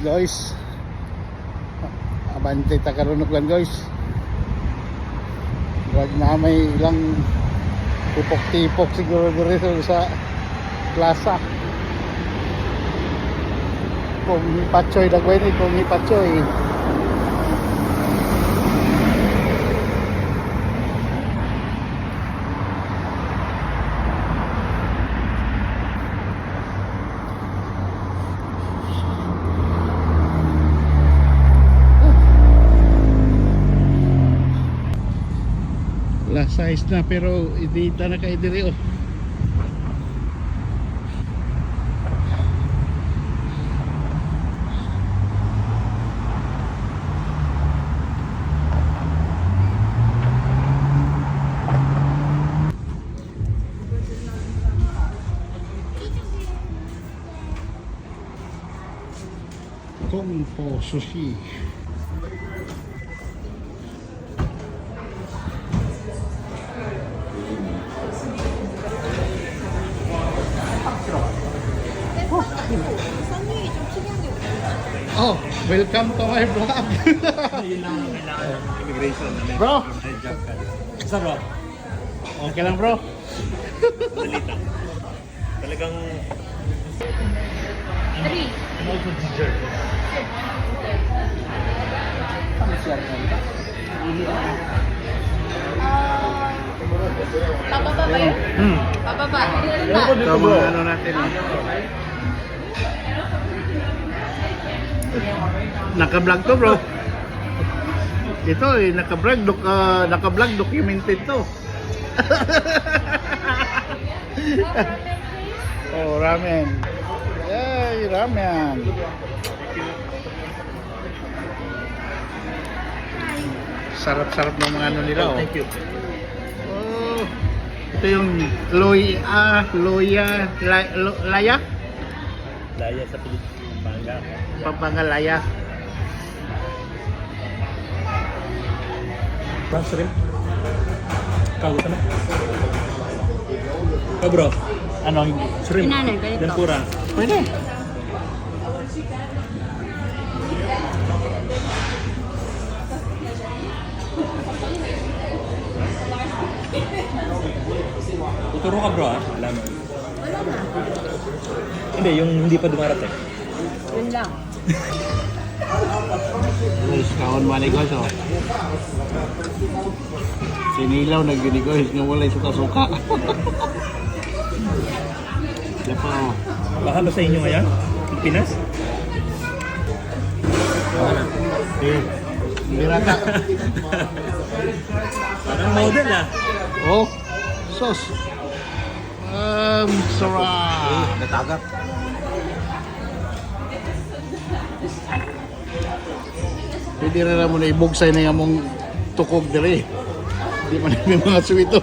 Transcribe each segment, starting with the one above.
guys. Abante ta karunok lang guys. Wag na may ilang tipok-tipok siguro dito sa plaza. Kung ipatsoy dagway ni kung ipatsoy. Last size na pero hindi ta na kay diri oh. Kung po sushi. Oh, welcome to my vlog. Yun lang ang kailangan ng immigration. Bro! Job ka. Basta bro, Okay lang bro. balita. Talagang Three. no procedure. Pababa ba yun? Pababa. Ito mga ano natin. Naka-vlog to bro. Ito eh, naka-vlog documented to. Oh, ramen. Yay, ramen. Sarap-sarap ng mga ano nila oh. Thank you. Oh, ito yung laya, Laya sa Pilipinas. Papangalaya. Bro, shrimp. Kagutan na. Oh bro, ano yung shrimp? Inanay, ganito. Tempura. Pwede. Tuturo ka bro ah, alam mo. Wala na. Hindi, yung hindi pa dumarating. Yun lang. Guys, kaon mali guys oh. Sinilaw na gini guys, nga walay suka-suka. Lepa oh. Baka ba sa inyo ngayon? Pilipinas? Eh, birata. Parang model ah. Oh, sos. Sarap. Natagap. Pwede rin mo na ibugsay na yung mong tukog dali. Hindi man yung mga suwito.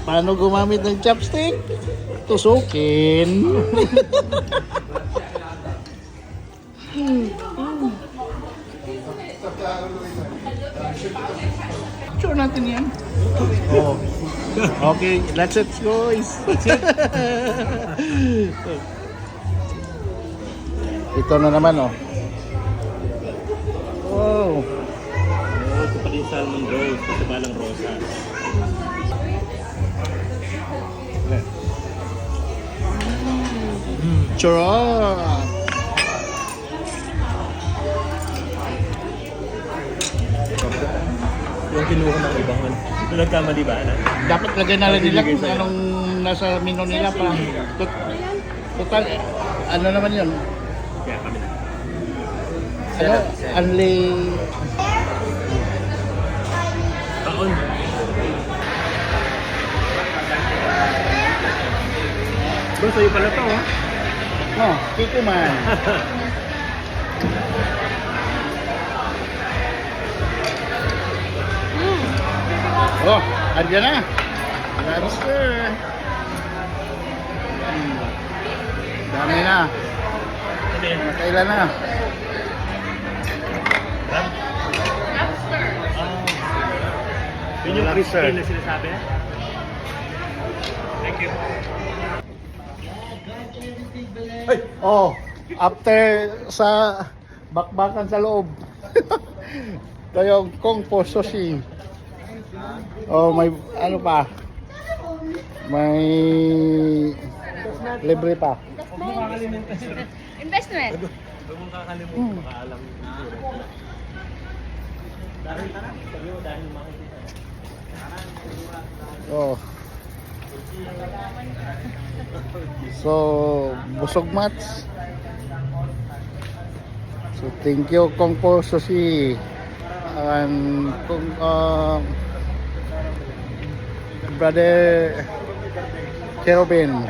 Paano gumamit ng chopstick? Tusukin. Sure natin yan. Oh. Okay, that's it guys. Ito na naman oh. Wow. Ito pa din salmon rolls, ito balang rosa. Charot. Yung kinuha ng ibang ano. Ito nagkamali ba na? Dapat lagay na lang nila kung anong nasa menu nila pa. Total, ano naman yun? Kaya kami na. Ano? Only... Taon. Bro, sa'yo pala to oh. Oh, Kiko man. Oh, andyan na. Lobster. Dami na. Kailan na? Yun yung Lobster. crispy na sinasabi? Oh, after sa bakbakan sa loob. Ito yung Kung Po Sushi. Oh, may ano pa? May libre pa. Investment. Huwag mong kakalimutan, makaalam. Dahil makikita. Oh. So, busog mats. So, thank you Kung Po Sushi. And kung Brother Kerobin.